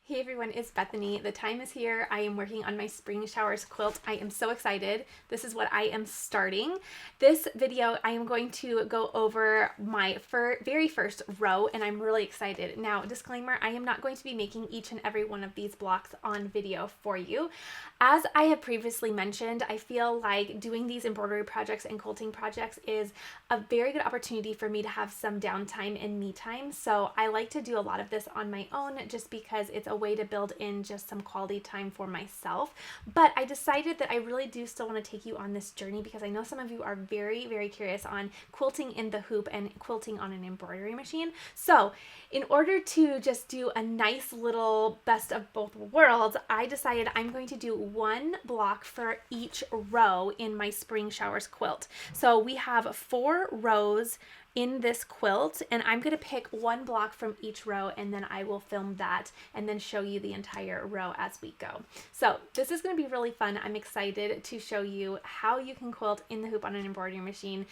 Hey everyone, it's Bethany. The time is here. I am working on my spring showers quilt. I am so excited. This is what I am starting. This video, I am going to go over my very first row, and I'm really excited. Now, disclaimer, I am not going to be making each and every one of these blocks on video for you. As I have previously mentioned, I feel like doing these embroidery projects and quilting projects is a very good opportunity for me to have some downtime and me time. So I like to do a lot of this on my own just because it's a way to build in just some quality time for myself. But I decided that I really do still want to take you on this journey because I know some of you are very, very curious on quilting in the hoop and quilting on an embroidery machine. So in order to just do a nice little best of both worlds, I decided I'm going to do one block for each row in my spring showers quilt. So we have 4 rows in this quilt, and I'm going to pick one block from each row, and then I will film that and then show you the entire row as we go. So this is going to be really fun. I'm excited to show you how you can quilt in the hoop on an embroidery machine.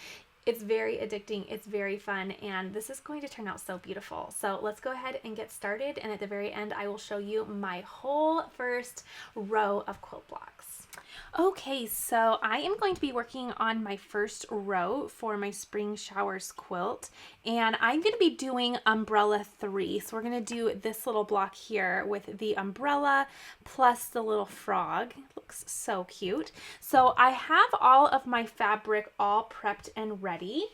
It's very addicting, it's very fun, and this is going to turn out so beautiful. So let's go ahead and get started, and at the very end I will show you my whole first row of quilt blocks. Okay, so I am going to be working on my first row for my spring showers quilt, and I'm going to be doing umbrella 3. So we're going to do this little block here with the umbrella plus the little frog. It looks so cute. So I have all of my fabric all prepped and ready.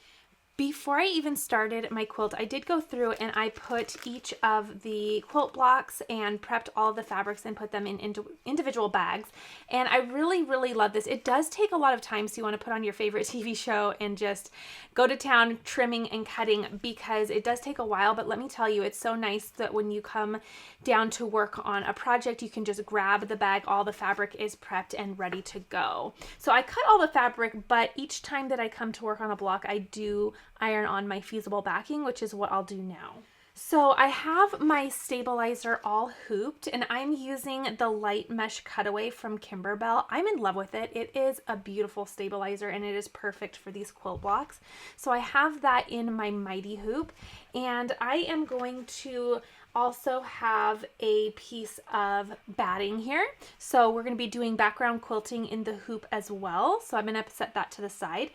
Before I even started my quilt, I did go through and I put each of the quilt blocks and prepped all of the fabrics and put them in individual bags. And I really, really love this. It does take a lot of time, so you want to put on your favorite TV show and just go to town trimming and cutting because it does take a while. But let me tell you, it's so nice that when you come down to work on a project, you can just grab the bag. All the fabric is prepped and ready to go. So I cut all the fabric, but each time that I come to work on a block, I do iron on my fusible backing, which is what I'll do now. So I have my stabilizer all hooped, and I'm using the light mesh cutaway from Kimberbell. I'm in love with it. It is a beautiful stabilizer and it is perfect for these quilt blocks. So I have that in my mighty hoop, and I am going to also have a piece of batting here. So we're going to be doing background quilting in the hoop as well. So I'm going to set that to the side.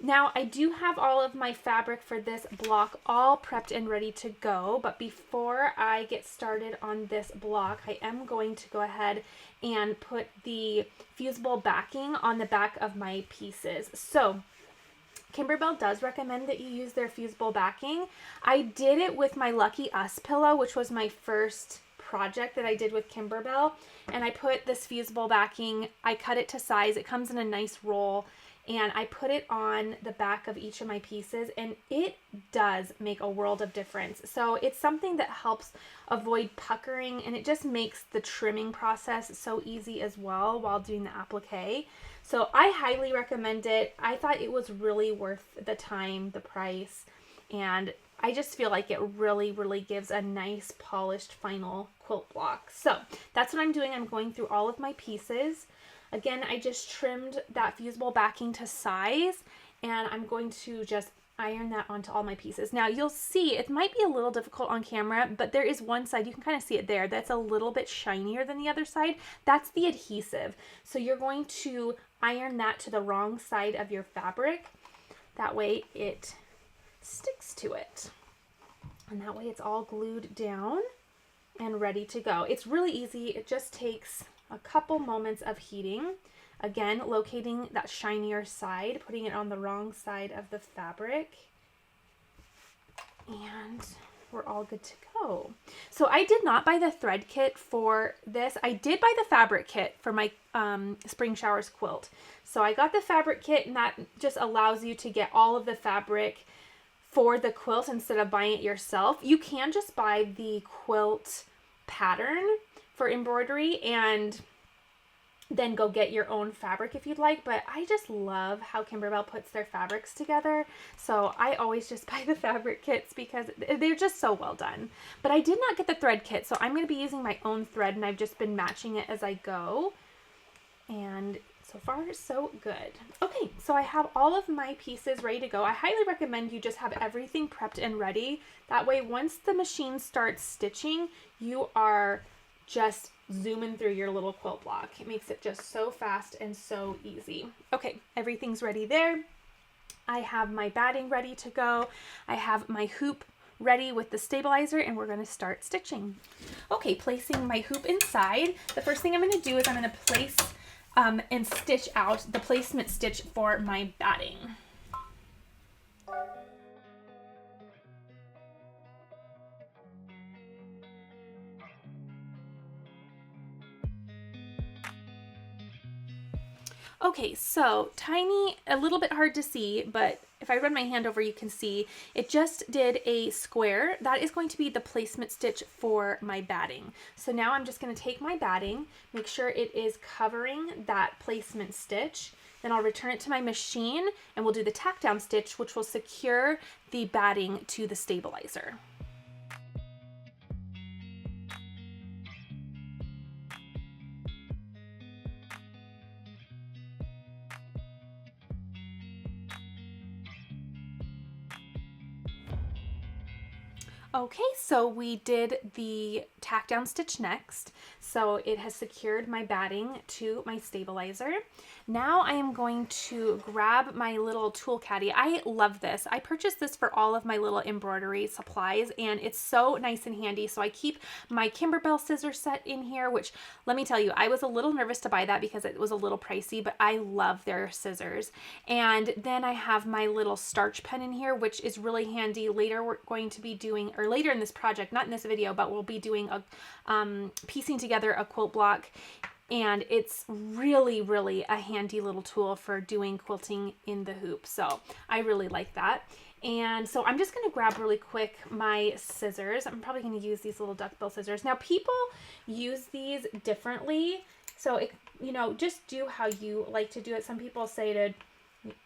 Now I do have all of my fabric for this block all prepped and ready to go, but before I get started on this block, I am going to go ahead and put the fusible backing on the back of my pieces. So Kimberbell does recommend that you use their fusible backing. I did it with my Lucky Us pillow, which was my first project that I did with Kimberbell, and I put this fusible backing, I cut it to size, it comes in a nice roll, and I put it on the back of each of my pieces, and it does make a world of difference. So it's something that helps avoid puckering, and it just makes the trimming process so easy as well while doing the applique. So I highly recommend it. I thought it was really worth the time, the price, and I just feel like it really, really gives a nice polished final quilt block. So that's what I'm doing. I'm going through all of my pieces. Again, I just trimmed that fusible backing to size, and I'm going to just iron that onto all my pieces. Now you'll see it might be a little difficult on camera, but there is one side, you can kind of see it there, that's a little bit shinier than the other side. That's the adhesive. So you're going to iron that to the wrong side of your fabric. That way it sticks to it. And that way it's all glued down and ready to go. It's really easy. It just takes a couple moments of heating. Again, locating that shinier side, putting it on the wrong side of the fabric, and we're all good to go. So I did not buy the thread kit for this. I did buy the fabric kit for my spring showers quilt. So I got the fabric kit, and that just allows you to get all of the fabric for the quilt instead of buying it yourself. You can just buy the quilt pattern for embroidery and then go get your own fabric if you'd like, but I just love how Kimberbell puts their fabrics together, so I always just buy the fabric kits because they're just so well done. But I did not get the thread kit, so I'm going to be using my own thread, and I've just been matching it as I go, and so far so good. Okay, so I have all of my pieces ready to go. I highly recommend you just have everything prepped and ready. That way once the machine starts stitching, you are just zooming through your little quilt block. It makes it just so fast and so easy. Okay, everything's ready there. I have my batting ready to go. I have my hoop ready with the stabilizer, and we're going to start stitching. Okay, placing my hoop inside. The first thing I'm going to do is I'm going to place and stitch out the placement stitch for my batting. Okay, so tiny, a little bit hard to see, but if I run my hand over, you can see it just did a square. That is going to be the placement stitch for my batting. So now I'm just going to take my batting, make sure it is covering that placement stitch. Then I'll return it to my machine and we'll do the tack down stitch, which will secure the batting to the stabilizer. Okay, so we did the tack down stitch next. So it has secured my batting to my stabilizer. Now I am going to grab my little tool caddy. I love this. I purchased this for all of my little embroidery supplies, and it's so nice and handy. So I keep my Kimberbell scissor set in here, which, let me tell you, I was a little nervous to buy that because it was a little pricey, but I love their scissors. And then I have my little starch pen in here, which is really handy. Later we're going to be doing, or later in this project, not in this video, but we'll be doing a piecing together a quilt block, and it's really a handy little tool for doing quilting in the hoop. So I really like that. And so I'm just going to grab really quick my scissors. I'm probably going to use these little duckbill scissors. Now people use these differently, so it, you know, just do how you like to do it. Some people say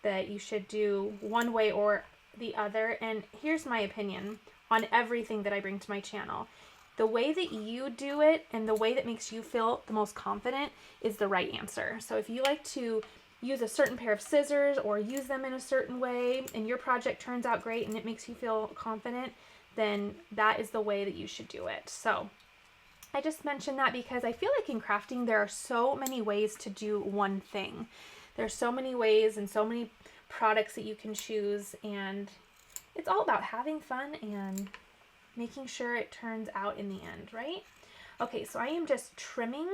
that you should do one way or the other, and here's my opinion on everything that I bring to my channel. The way that you do it and the way that makes you feel the most confident is the right answer. So if you like to use a certain pair of scissors or use them in a certain way and your project turns out great and it makes you feel confident, then that is the way that you should do it. So I just mentioned that because I feel like in crafting there are so many ways to do one thing. There's so many ways and so many products that you can choose, and it's all about having fun and making sure it turns out in the end, right? Okay, so I am just trimming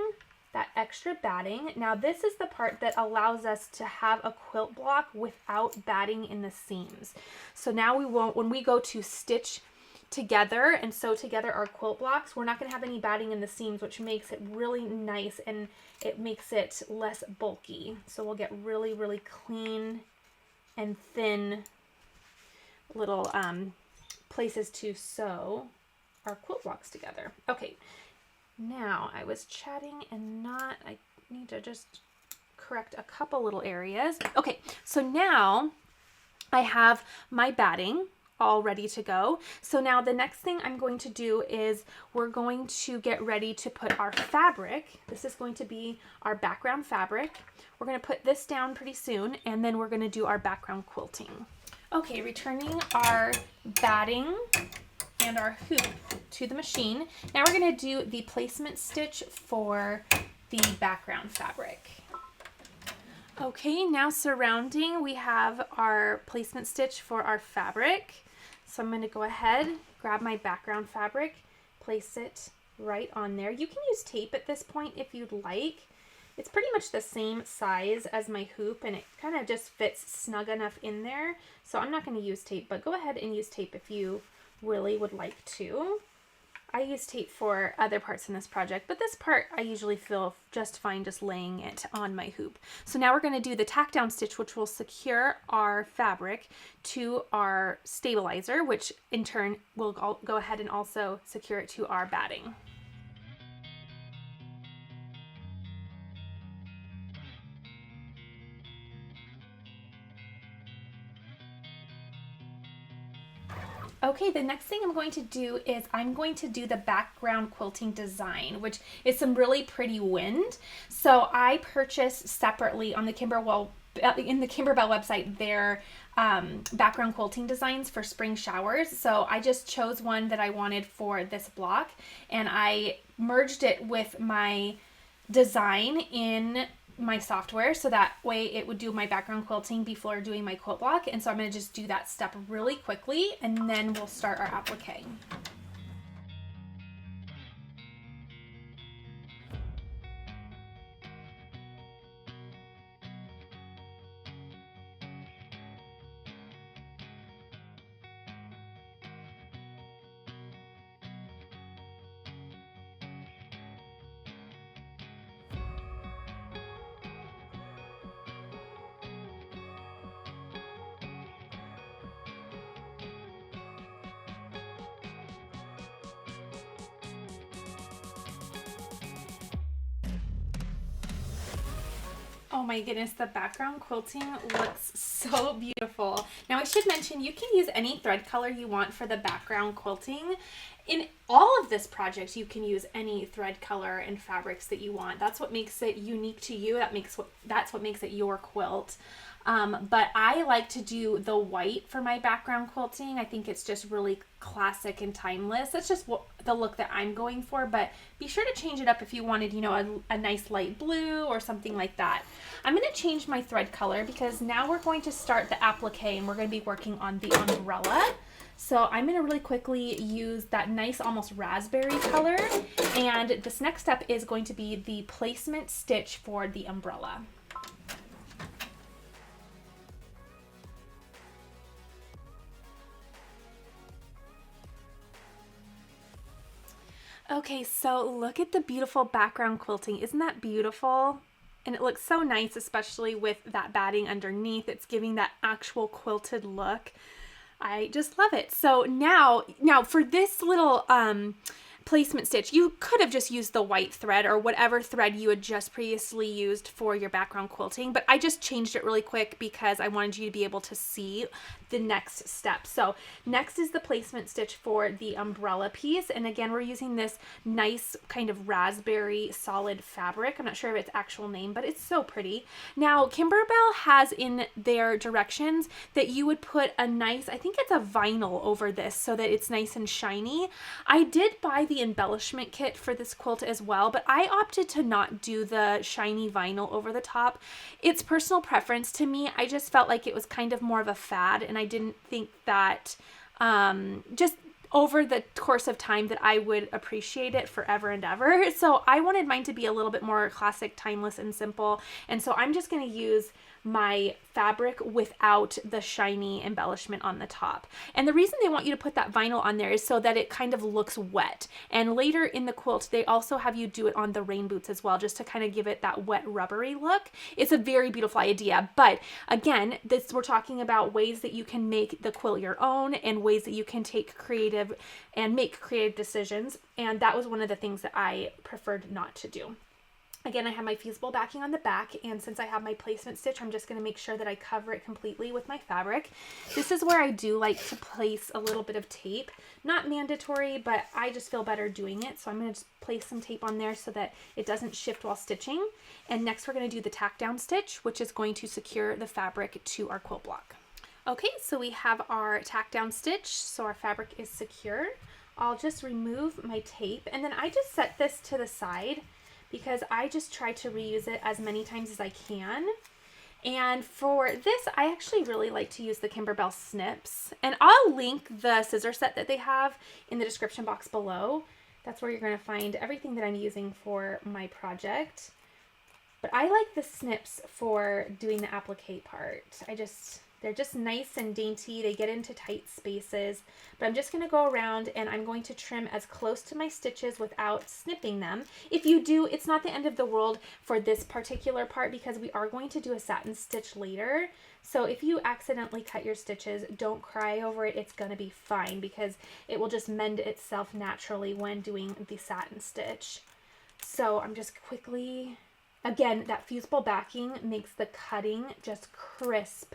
that extra batting. Now this is the part that allows us to have a quilt block without batting in the seams. So now we won't, when we go to stitch together and sew together our quilt blocks, we're not going to have any batting in the seams, which makes it really nice and it makes it less bulky. So we'll get really clean and thin little places to sew our quilt blocks together. Okay, now I was chatting and I need to just correct a couple little areas. Okay, so now I have my batting all ready to go. So now the next thing I'm going to do is we're going to get ready to put our fabric. This is going to be our background fabric. We're going to put this down pretty soon, and then we're going to do our background quilting. Okay, returning our batting and our hoop to the machine. Now we're going to do the placement stitch for the background fabric. Okay, now surrounding, we have our placement stitch for our fabric. So I'm going to go ahead, grab my background fabric, place it right on there. You can use tape at this point if you'd like. It's pretty much the same size as my hoop, and it kind of just fits snug enough in there. So I'm not going to use tape, but go ahead and use tape if you really would like to. I use tape for other parts in this project, but this part I usually feel just fine just laying it on my hoop. So now we're going to do the tack down stitch, which will secure our fabric to our stabilizer, which in turn will go ahead and also secure it to our batting. Okay, the next thing I'm going to do is I'm going to do the background quilting design, which is some really pretty wind. So I purchased separately on the Kimberbell website their background quilting designs for spring showers. So I just chose one that I wanted for this block, and I merged it with my design in my software, so that way it would do my background quilting before doing my quilt block. And so I'm going to just do that step really quickly, and then we'll start our applique. Oh my goodness, the background quilting looks so beautiful. Now I should mention you can use any thread color you want for the background quilting. In all of this project, you can use any thread color and fabrics that you want. That's what makes it unique to you. That's what makes it your quilt. But I like to do the white for my background quilting. I think it's just really classic and timeless. That's just the look that I'm going for, but be sure to change it up if you wanted, you know, a nice light blue or something like that. I'm going to change my thread color because now we're going to start the applique and we're going to be working on the umbrella. So I'm going to really quickly use that nice almost raspberry color, and this next step is going to be the placement stitch for the umbrella. Okay, so look at the beautiful background quilting. Isn't that beautiful? And it looks so nice, especially with that batting underneath. It's giving that actual quilted look. I just love it. So now for this little placement stitch, you could have just used the white thread or whatever thread you had just previously used for your background quilting, but I just changed it really quick because I wanted you to be able to see the next step. So next is the placement stitch for the umbrella piece, and again we're using this nice kind of raspberry solid fabric. I'm not sure of its actual name, but it's so pretty. Now Kimberbell has in their directions that you would put a nice, I think it's a vinyl over this so that it's nice and shiny. I did buy the embellishment kit for this quilt as well, but I opted to not do the shiny vinyl over the top. It's personal preference to me. I just felt like it was kind of more of a fad, and I didn't think that just over the course of time that I would appreciate it forever and ever. So I wanted mine to be a little bit more classic, timeless, and simple. And so I'm just going to use my fabric without the shiny embellishment on the top. And the reason they want you to put that vinyl on there is so that it kind of looks wet. And later in the quilt, they also have you do it on the rain boots as well, just to kind of give it that wet rubbery look. It's a very beautiful idea. But again, we're talking about ways that you can make the quilt your own and ways that you can take creative and make creative decisions. And that was one of the things that I preferred not to do. Again, I have my fusible backing on the back, and since I have my placement stitch, I'm just going to make sure that I cover it completely with my fabric. This is where I do like to place a little bit of tape. Not mandatory, but I just feel better doing it, so I'm going to just place some tape on there so that it doesn't shift while stitching. And next we're going to do the tack down stitch, which is going to secure the fabric to our quilt block. Okay, so we have our tack down stitch, so our fabric is secure. I'll just remove my tape, and then I just set this to the side because I just try to reuse it as many times as I can. And for this, I actually really like to use the Kimberbell snips. And I'll link the scissor set that they have in the description box below. That's where you're going to find everything that I'm using for my project. But I like the snips for doing the applique part. They're just nice and dainty. They get into tight spaces. But I'm just going to go around and I'm going to trim as close to my stitches without snipping them. If you do, it's not the end of the world for this particular part because we are going to do a satin stitch later. So if you accidentally cut your stitches, don't cry over it. It's going to be fine because it will just mend itself naturally when doing the satin stitch. So I'm just quickly, again, that fusible backing makes the cutting just crisp.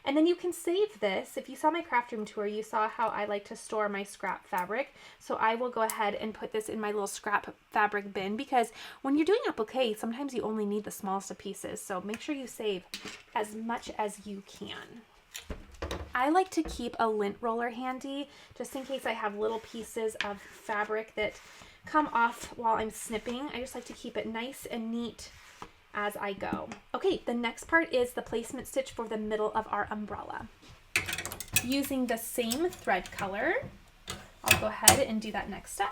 And then you can save this. If you saw my craft room tour, you saw how I like to store my scrap fabric. So I will go ahead and put this in my little scrap fabric bin because when you're doing applique, sometimes you only need the smallest of pieces. So make sure you save as much as you can. I like to keep a lint roller handy just in case I have little pieces of fabric that come off while I'm snipping. I just like to keep it nice and neat as I go. Okay, the next part is the placement stitch for the middle of our umbrella. Using the same thread color, I'll go ahead and do that next step.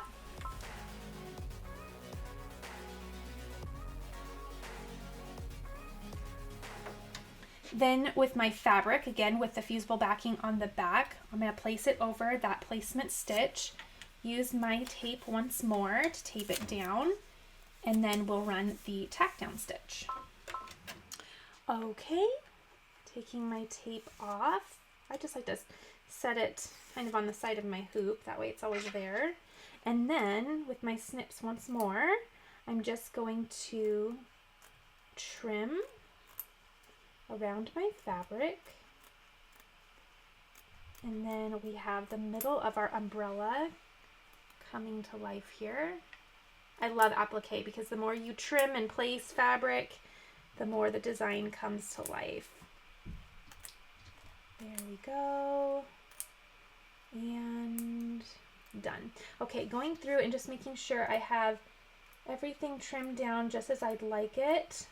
Then with my fabric, again with the fusible backing on the back, I'm going to place it over that placement stitch. Use my tape once more to tape it down, and then we'll run the tack down stitch. Okay, taking my tape off. I just like to set it kind of on the side of my hoop, that way it's always there. And then with my snips once more, I'm just going to trim around my fabric. And then we have the middle of our umbrella coming to life here. I love applique because the more you trim and place fabric, the more the design comes to life. There we go. And done. Okay, going through and just making sure I have everything trimmed down just as I'd like it.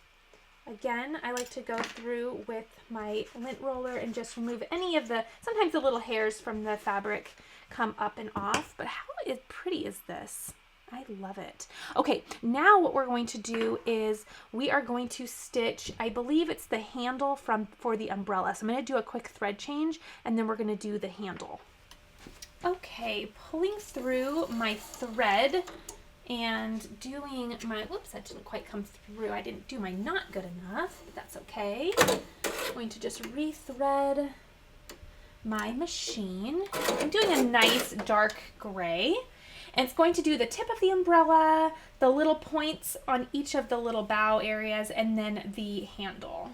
Again, I like to go through with my lint roller and just remove any of the, sometimes the little hairs from the fabric come up and off, but how pretty is this? I love it. Okay, now what we're going to do is we are going to stitch, I believe it's the handle for the umbrella. So I'm going to do a quick thread change and then we're going to do the handle. Okay, pulling through my thread and doing my, whoops, that didn't quite come through. I didn't do my knot good enough, but that's okay. I'm going to just rethread my machine. I'm doing a nice dark gray, and it's going to do the tip of the umbrella, the little points on each of the little bow areas, and then the handle.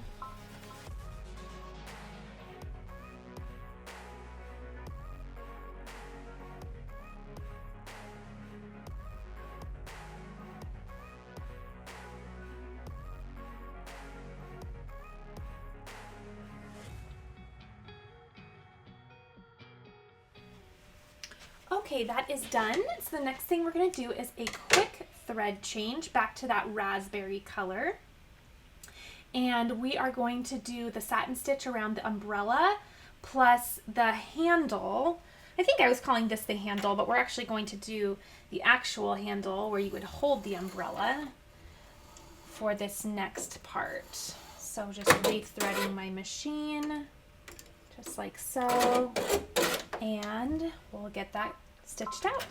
Okay, that is done. So the next thing we're going to do is a quick thread change back to that raspberry color. And we are going to do the satin stitch around the umbrella plus the handle. I think I was calling this the handle, but we're actually going to do the actual handle where you would hold the umbrella for this next part. So just rethreading my machine just like so, and we'll get that stitched out.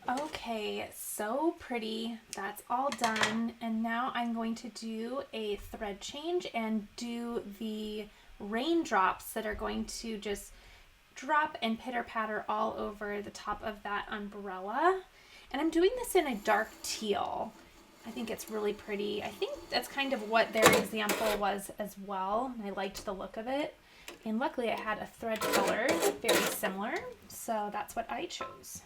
Okay, so pretty. That's all done. And now I'm going to do a thread change and do the raindrops that are going to just drop and pitter patter all over the top of that umbrella. And I'm doing this in a dark teal. I think it's really pretty. I think that's kind of what their example was as well. And I liked the look of it. And luckily I had a thread color very similar, so that's what I chose.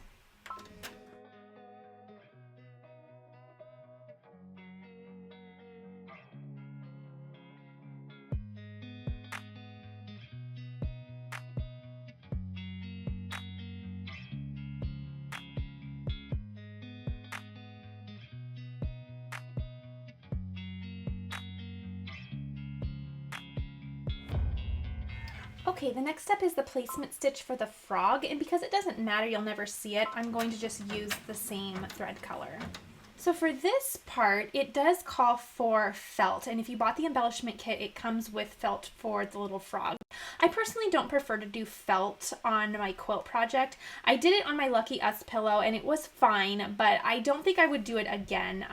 Okay, the next step is the placement stitch for the frog, and because it doesn't matter, you'll never see it, I'm going to just use the same thread color. So for this part, it does call for felt, and if you bought the embellishment kit, it comes with felt for the little frog. I personally don't prefer to do felt on my quilt project. I did it on my Lucky Us pillow and it was fine, but I don't think I would do it again.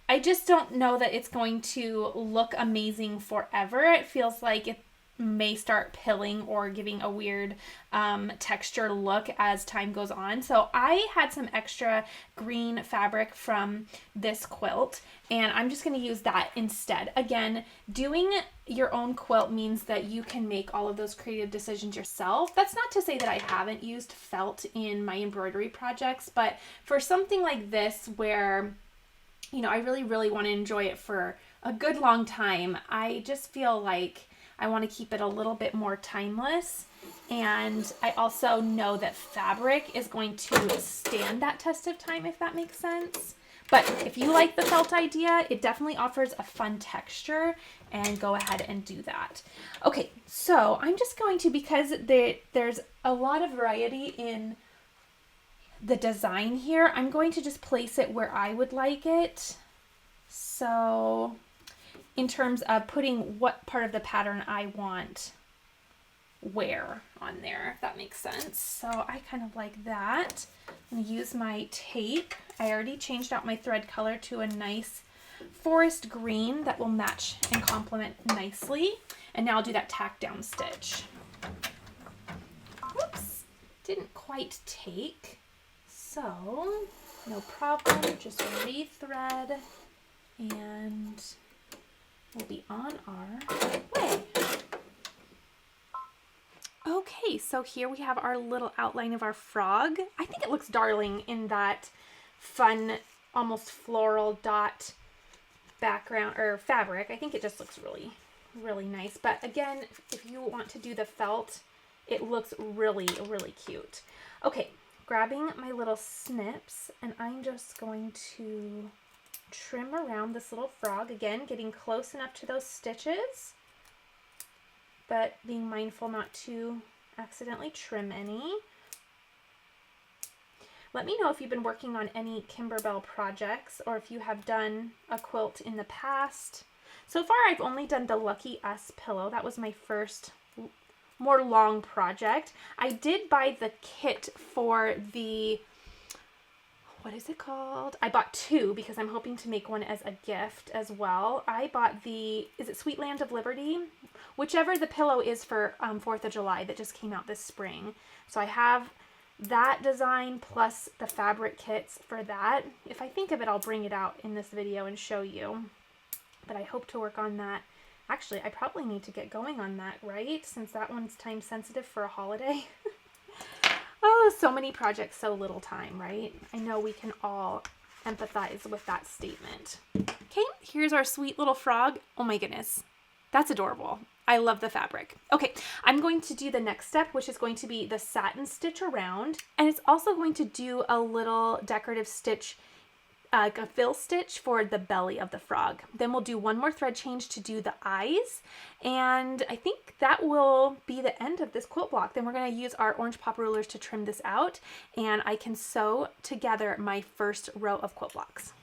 I just don't know that it's going to look amazing forever. It feels like it may start pilling or giving a weird texture look as time goes on. So I had some extra green fabric from this quilt and I'm just going to use that instead. Again, doing your own quilt means that you can make all of those creative decisions yourself. That's not to say that I haven't used felt in my embroidery projects, but for something like this where, you know, I really want to enjoy it for a good long time, I just feel like I want to keep it a little bit more timeless, and I also know that fabric is going to stand that test of time, if that makes sense. But if you like the felt idea, it definitely offers a fun texture, and go ahead and do that. Okay, so I'm just going to, because there's a lot of variety in the design here, I'm going to just place it where I would like it. So in terms of putting what part of the pattern I want where on there, if that makes sense. So I kind of like that. I'm going to use my tape. I already changed out my thread color to a nice forest green that will match and complement nicely. And now I'll do that tack down stitch. Whoops, didn't quite take. So no problem, just rethread and we'll be on our way. Okay, so here we have our little outline of our frog. I think it looks darling in that fun, almost floral dot background or fabric. I think it just looks really nice. But again, if you want to do the felt, it looks really cute. Okay, grabbing my little snips, and I'm just going to trim around this little frog, again getting close enough to those stitches but being mindful not to accidentally trim any. Let me know if you've been working on any Kimberbell projects or if you have done a quilt in the past. So far I've only done the Lucky Us pillow. That was my first more long project. I did buy the kit for the, what is it called? I bought two because I'm hoping to make one as a gift as well. I bought the, is it Sweet Land of Liberty? Whichever the pillow is for 4th of July that just came out this spring. So I have that design plus the fabric kits for that. If I think of it, I'll bring it out in this video and show you. But I hope to work on that. Actually, I probably need to get going on that, right? Since that one's time sensitive for a holiday. Oh, so many projects, so little time, right? I know we can all empathize with that statement. Okay, here's our sweet little frog. Oh my goodness, that's adorable. I love the fabric. Okay, I'm going to do the next step, which is going to be the satin stitch around. And it's also going to do a little decorative stitch, like a fill stitch for the belly of the frog. Then we'll do one more thread change to do the eyes. And I think that will be the end of this quilt block. Then we're going to use our orange pop rulers to trim this out. And I can sew together my first row of quilt blocks.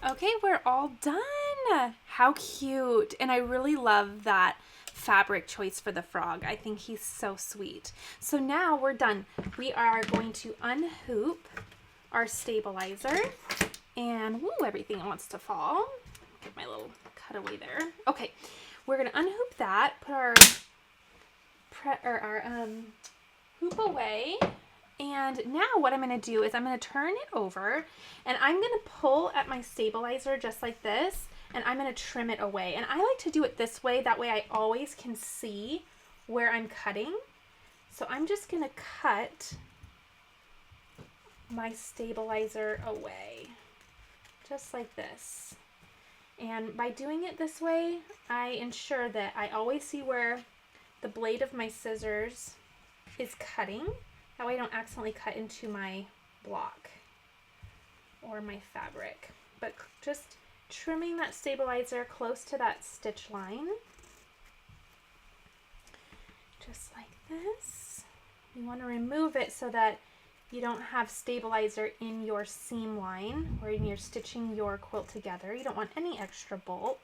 Okay, we're all done. How cute. And I really love that fabric choice for the frog. I think he's so sweet. So now we're done. We are going to unhoop our stabilizer and woo, everything wants to fall. Get my little cutaway there. Okay, we're gonna unhoop that, put our hoop away, And now what I'm going to do is I'm going to turn it over and I'm going to pull at my stabilizer just like this, and I'm going to trim it away. And I like to do it this way, that way I always can see where I'm cutting. So I'm just going to cut my stabilizer away just like this. And by doing it this way, I ensure that I always see where the blade of my scissors is cutting. That way I don't accidentally cut into my block or my fabric. But just trimming that stabilizer close to that stitch line. Just like this. You want to remove it so that you don't have stabilizer in your seam line or when you're stitching your quilt together. You don't want any extra bulk.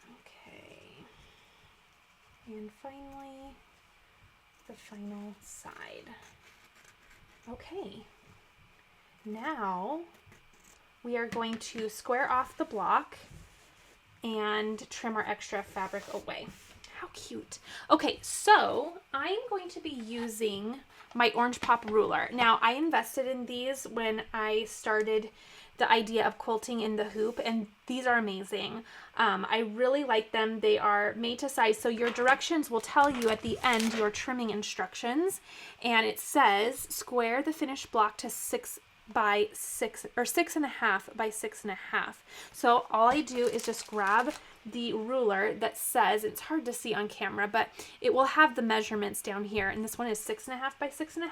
Okay. And finally, the final side. Okay. Now we are going to square off the block and trim our extra fabric away. How cute. Okay, so I'm going to be using my Orange Pop ruler. Now, I invested in these when I started the idea of quilting in the hoop, and these are amazing. I really like them. They are made to size, so your directions will tell you at the end your trimming instructions, and it says square the finished block to 6 by 6 or 6.5 by 6.5. So all I do is just grab the ruler that says, it's hard to see on camera, but it will have the measurements down here, and this one is 6.5 by 6.5.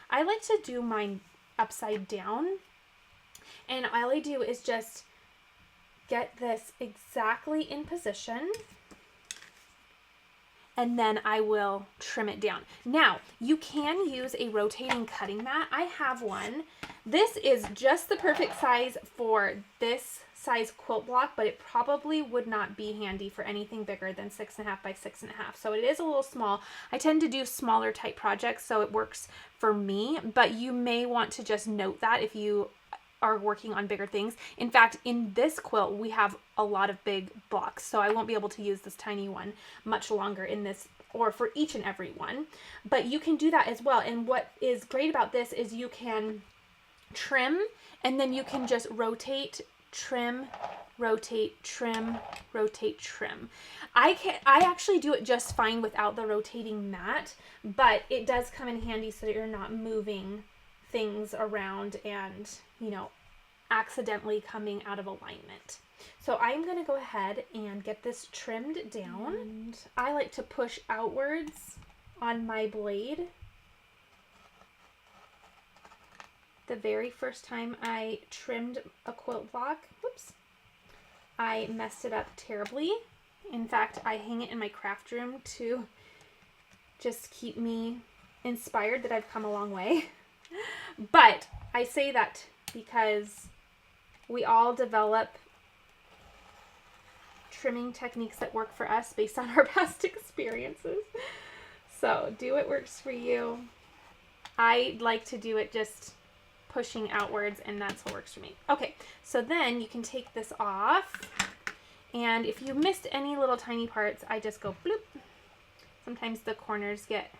I like to do mine upside down, and all I do is just get this exactly in position, and then I will trim it down. Now, you can use a rotating cutting mat. I have one. This is just the perfect size for this size quilt block, but it probably would not be handy for anything bigger than 6.5 by 6.5. So it is a little small. I tend to do smaller type projects, so it works for me, but you may want to just note that if you are working on bigger things. In fact, in this quilt, we have a lot of big blocks, so I won't be able to use this tiny one much longer in this or for each and every one, but you can do that as well. And what is great about this is you can trim, and then you can just rotate, trim, rotate, trim, rotate, trim. I actually do it just fine without the rotating mat, but it does come in handy so that you're not moving things around and, you know, accidentally coming out of alignment. So I'm going to go ahead and get this trimmed down. And I like to push outwards on my blade. The very first time I trimmed a quilt block, whoops, I messed it up terribly. In fact, I hang it in my craft room to just keep me inspired that I've come a long way. But I say that because we all develop trimming techniques that work for us based on our past experiences. So do what works for you. I like to do it just pushing outwards, and that's what works for me. Okay, so then you can take this off, and if you missed any little tiny parts, I just go bloop. Sometimes the corners get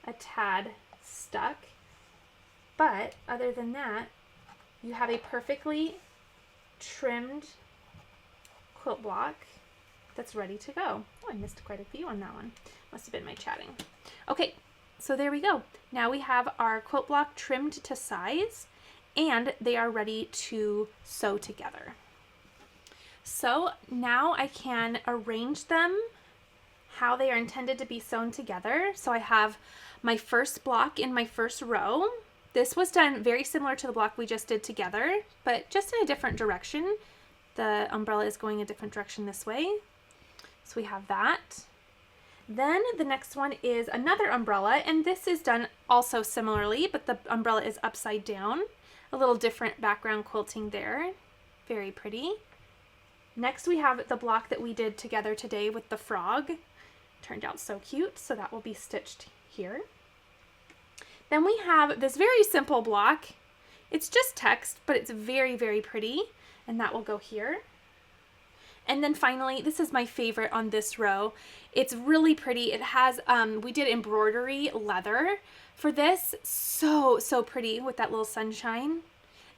a tad stuck, but other than that, you have a perfectly trimmed quilt block that's ready to go. Oh, I missed quite a few on that one. Must have been my chatting. Okay, so there we go. Now we have our quilt block trimmed to size, and they are ready to sew together. So now I can arrange them how they are intended to be sewn together. So I have my first block in my first row. This was done very similar to the block we just did together, but just in a different direction. The umbrella is going a different direction this way. So we have that. Then the next one is another umbrella, and this is done also similarly, but the umbrella is upside down. A little different background quilting there. Very pretty. Next we have the block that we did together today with the frog. Turned out so cute, so that will be stitched here. Then we have this very simple block. It's just text, but it's very, very pretty, and that will go here. And then finally, this is my favorite on this row. It's really pretty. It has, we did embroidery leather for this. So, so pretty with that little sunshine.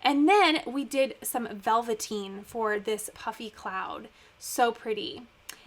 And then we did some velveteen for this puffy cloud. So pretty.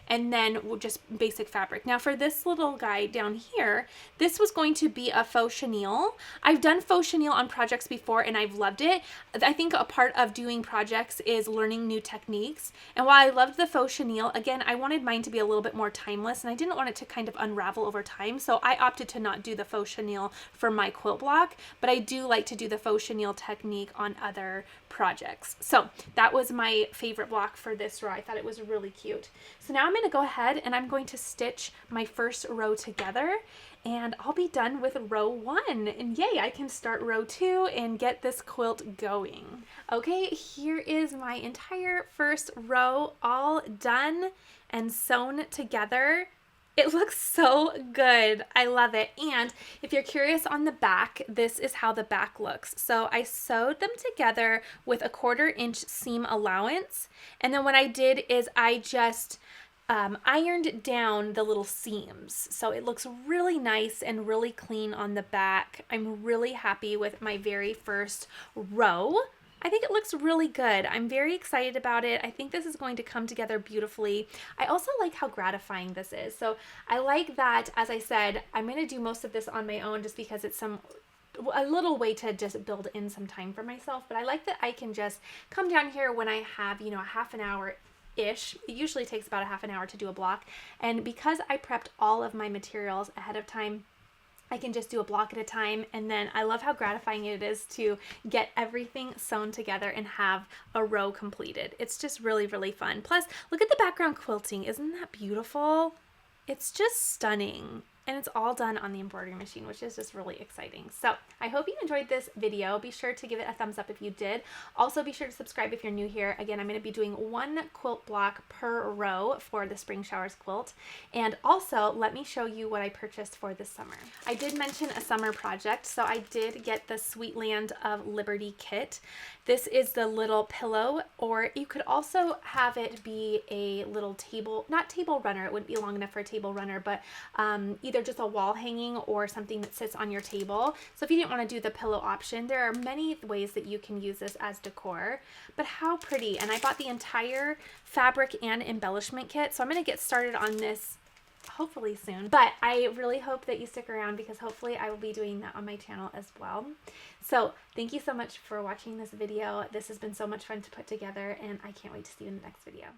And then just basic fabric. Now for this little guy down here, this was going to be a faux chenille. I've done faux chenille on projects before and I've loved it. I think a part of doing projects is learning new techniques. And while I loved the faux chenille, again, I wanted mine to be a little bit more timeless and I didn't want it to kind of unravel over time. So I opted to not do the faux chenille for my quilt block, but I do like to do the faux chenille technique on other projects. So that was my favorite block for this row. I thought it was really cute. So now I'm going to go ahead and I'm going to stitch my first row together and I'll be done with row 1. And yay, I can start row 2 and get this quilt going. Okay, here is my entire first row all done and sewn together. It looks so good. I love it. And if you're curious on the back, this is how the back looks. So I sewed them together with a 1/4 inch seam allowance. And then what I did is I just ironed down the little seams. So it looks really nice and really clean on the back. I'm really happy with my very first row. I think it looks really good. I'm very excited about it. I think this is going to come together beautifully. I also like how gratifying this is. So I like that, as I said, I'm going to do most of this on my own just because it's a little way to just build in some time for myself. But I like that I can just come down here when I have, you know, a half an hour-ish. It usually takes about a half an hour to do a block. And because I prepped all of my materials ahead of time, I can just do a block at a time, and then I love how gratifying it is to get everything sewn together and have a row completed. It's just really, really fun. Plus, look at the background quilting. Isn't that beautiful? It's just stunning. And it's all done on the embroidery machine, which is just really exciting. So I hope you enjoyed this video. Be sure to give it a thumbs up if you did. Also be sure to subscribe if you're new here. Again, I'm going to be doing 1 quilt block per row for the Spring Showers quilt. And also let me show you what I purchased for this summer. I did mention a summer project, so I did get the Sweet Land of Liberty kit. This is the little pillow, or you could also have it be a little table, not table runner, it wouldn't be long enough for a table runner, but either just a wall hanging or something that sits on your table. So if you didn't want to do the pillow option, there are many ways that you can use this as decor. But how pretty. And I bought the entire fabric and embellishment kit, so I'm going to get started on this hopefully soon. But I really hope that you stick around because hopefully I will be doing that on my channel as well. So thank you so much for watching this video. This has been so much fun to put together and I can't wait to see you in the next video.